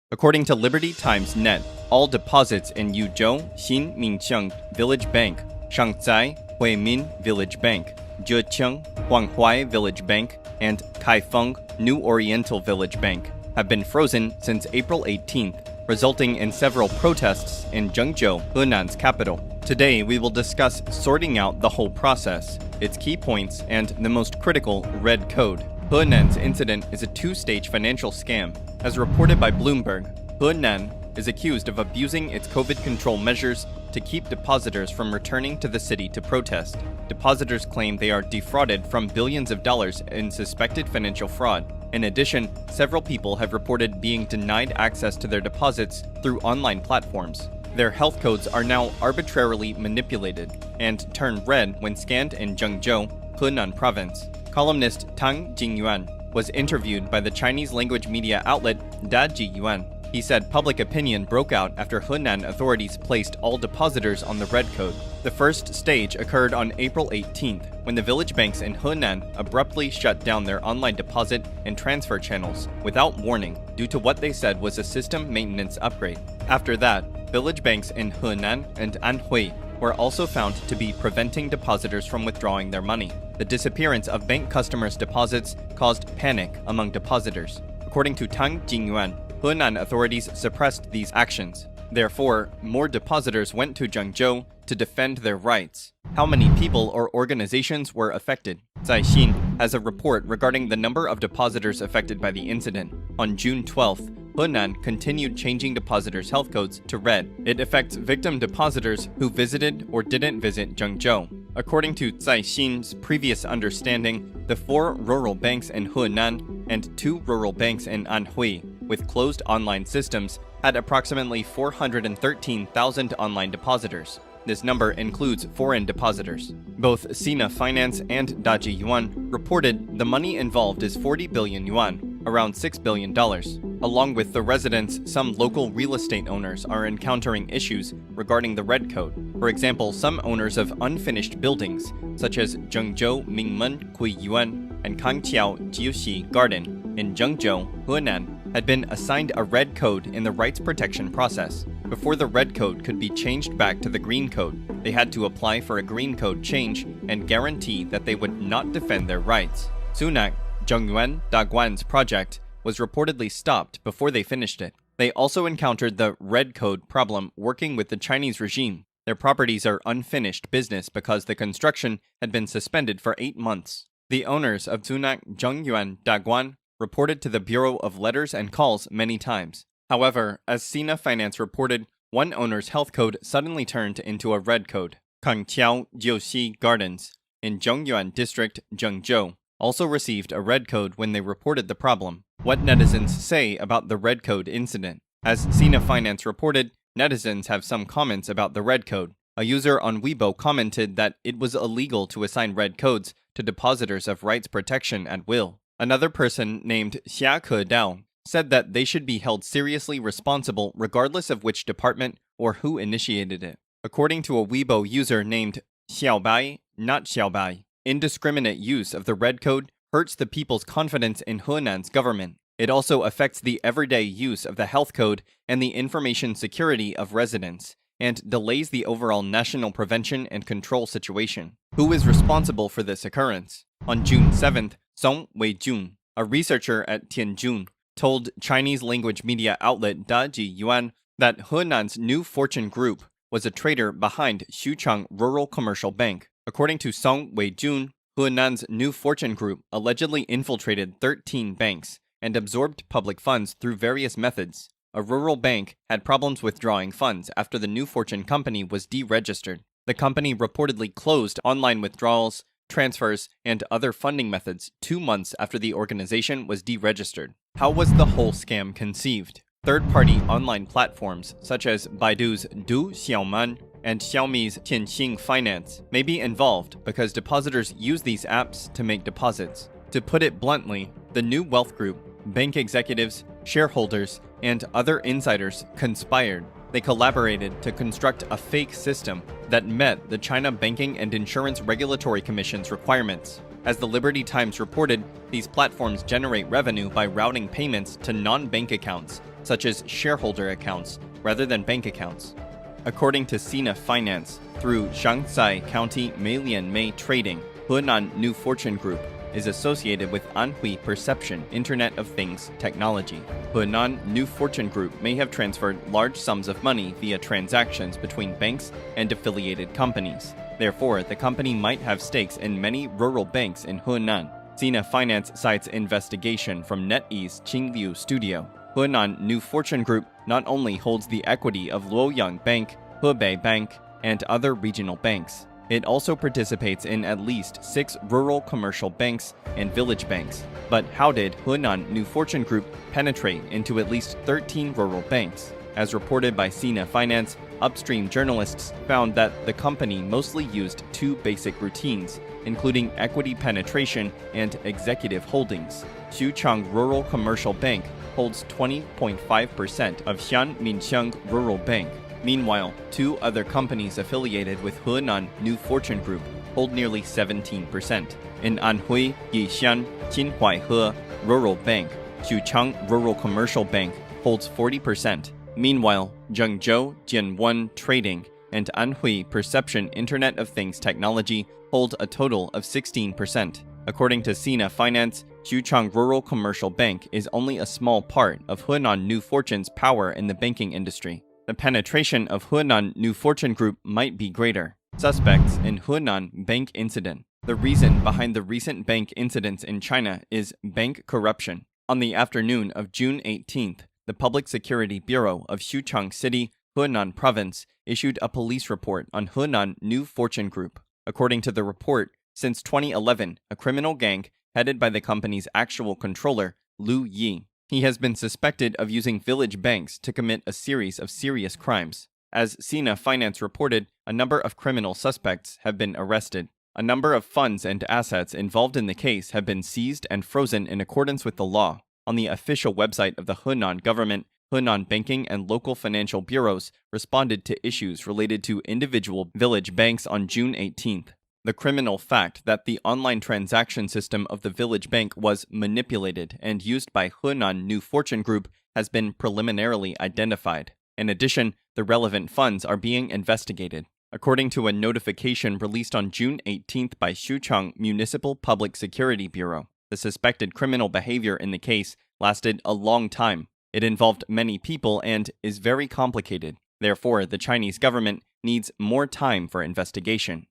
According to Liberty Times Net, all deposits in Yuzhou Xinminqiang Village Bank, Shanghai Huimin Village Bank, Zheqiang Huanghuai Village Bank, and Kaifeng New Oriental Village Bank have been frozen since April 18th, resulting in several protests in Zhengzhou, Henan's capital. Today, we will discuss sorting out the whole process, its key points, and the most critical red code. Henan's incident is a two-stage financial scam. As reported by Bloomberg, Henan is accused of abusing its COVID control measures to keep depositors from returning to the city to protest. Depositors claim they are defrauded from billions of dollars in suspected financial fraud. In addition, several people have reported being denied access to their deposits through online platforms. Their health codes are now arbitrarily manipulated and turn red when scanned in Zhengzhou, Henan province. Columnist Tang Jingyuan was interviewed by the Chinese language media outlet Dajiyuan. He said public opinion broke out after Henan authorities placed all depositors on the red code. The first stage occurred on April 18th, when the village banks in Henan abruptly shut down their online deposit and transfer channels without warning due to what they said was a system maintenance upgrade. After that, village banks in Henan and Anhui were also found to be preventing depositors from withdrawing their money. The disappearance of bank customers' deposits caused panic among depositors. According to Tang Jingyuan, Henan authorities suppressed these actions. Therefore, more depositors went to Zhengzhou to defend their rights. How many people or organizations were affected? Caixin has a report regarding the number of depositors affected by the incident. On June 12th, Henan continued changing depositors' health codes to red. It affects victim depositors who visited or didn't visit Zhengzhou. According to Caixin's previous understanding, the 4 rural banks in Henan and 2 rural banks in Anhui, with closed online systems, had approximately 413,000 online depositors. This number includes foreign depositors. Both Sina Finance and Daji Yuan reported the money involved is 40 billion yuan, around $6 billion. Along with the residents, some local real estate owners are encountering issues regarding the red code. For example, some owners of unfinished buildings, such as Zhengzhou Mingmen Kui Yuan and Kangqiao Jiuxi Garden in Zhengzhou, Henan, had been assigned a red code in the rights protection process. Before the red code could be changed back to the green code, they had to apply for a green code change and guarantee that they would not defend their rights. Sunak Zhengyuan Daguan's project was reportedly stopped before they finished it. They also encountered the red code problem working with the Chinese regime. Their properties are unfinished business because the construction had been suspended for 8 months. The owners of Sunak Zhengyuan Daguan reported to the Bureau of Letters and Calls many times. However, as Sina Finance reported, one owner's health code suddenly turned into a red code. Kangqiao Jiuxi Gardens in Zhongyuan District, Zhengzhou, also received a red code when they reported the problem. What netizens say about the red code incident? As Sina Finance reported, netizens have some comments about the red code. A user on Weibo commented that it was illegal to assign red codes to depositors of rights protection at will. Another person named Xia Kedao said that they should be held seriously responsible regardless of which department or who initiated it. According to a Weibo user named Xiaobai, not Xiaobai, indiscriminate use of the red code hurts the people's confidence in Henan's government. It also affects the everyday use of the health code and the information security of residents, and delays the overall national prevention and control situation. Who is responsible for this occurrence? On June 7th, Song Weijun, a researcher at Tianjin, told Chinese language media outlet Daji Yuan that Henan's New Fortune Group was a trader behind Xuchang Rural Commercial Bank. According to Song Weijun, Henan's New Fortune Group allegedly infiltrated 13 banks and absorbed public funds through various methods. A rural bank had problems withdrawing funds after the New Fortune company was deregistered. The company reportedly closed online withdrawals, transfers, and other funding methods 2 months after the organization was deregistered. How was the whole scam conceived? Third-party online platforms such as Baidu's Du Xiaoman and Xiaomi's Tianxing Finance may be involved because depositors use these apps to make deposits. To put it bluntly, the New Wealth Group, bank executives, shareholders, and other insiders conspired. They collaborated to construct a fake system that met the China Banking and Insurance Regulatory Commission's requirements. As the Liberty Times reported, these platforms generate revenue by routing payments to non-bank accounts, such as shareholder accounts, rather than bank accounts. According to Sina Finance, through Shanghai County Meilian Mei Trading, Henan New Fortune Group is associated with Anhui Perception Internet of Things technology. Henan New Fortune Group may have transferred large sums of money via transactions between banks and affiliated companies. Therefore, the company might have stakes in many rural banks in Henan. Sina Finance cites investigation from NetEase Qingliu Studio. Henan New Fortune Group not only holds the equity of Luoyang Bank, Hebei Bank, and other regional banks. It also participates in at least 6 rural commercial banks and village banks. But how did Henan New Fortune Group penetrate into at least 13 rural banks? As reported by Sina Finance, upstream journalists found that the company mostly used 2 basic routines, including equity penetration and executive holdings. Xuchang Rural Commercial Bank holds 20.5% of Xian Minqiang Rural Bank. Meanwhile, 2 other companies affiliated with Henan New Fortune Group hold nearly 17%. In Anhui, Yixian Qinhuaihe Rural Bank, Xuchang Rural Commercial Bank holds 40%. Meanwhile, Zhengzhou Jianwen Trading and Anhui Perception Internet of Things Technology hold a total of 16%. According to Sina Finance, Xuchang Rural Commercial Bank is only a small part of Henan New Fortune's power in the banking industry. The penetration of Henan New Fortune Group might be greater. Suspects in Henan bank incident. The reason behind the recent bank incidents in China is bank corruption. On the afternoon of June 18th, the Public Security Bureau of Xuchang City, Henan Province, issued a police report on Henan New Fortune Group. According to the report, since 2011, a criminal gang headed by the company's actual controller, Lu Yi. He has been suspected of using village banks to commit a series of serious crimes. As Sina Finance reported, a number of criminal suspects have been arrested. A number of funds and assets involved in the case have been seized and frozen in accordance with the law. On the official website of the Henan government, Henan banking and local financial bureaus responded to issues related to individual village banks on June 18th. The criminal fact that the online transaction system of the village bank was manipulated and used by Henan New Fortune Group has been preliminarily identified. In addition, the relevant funds are being investigated. According to a notification released on June 18th by Xuchang Municipal Public Security Bureau, the suspected criminal behavior in the case lasted a long time. It involved many people and is very complicated. Therefore, the Chinese government needs more time for investigation.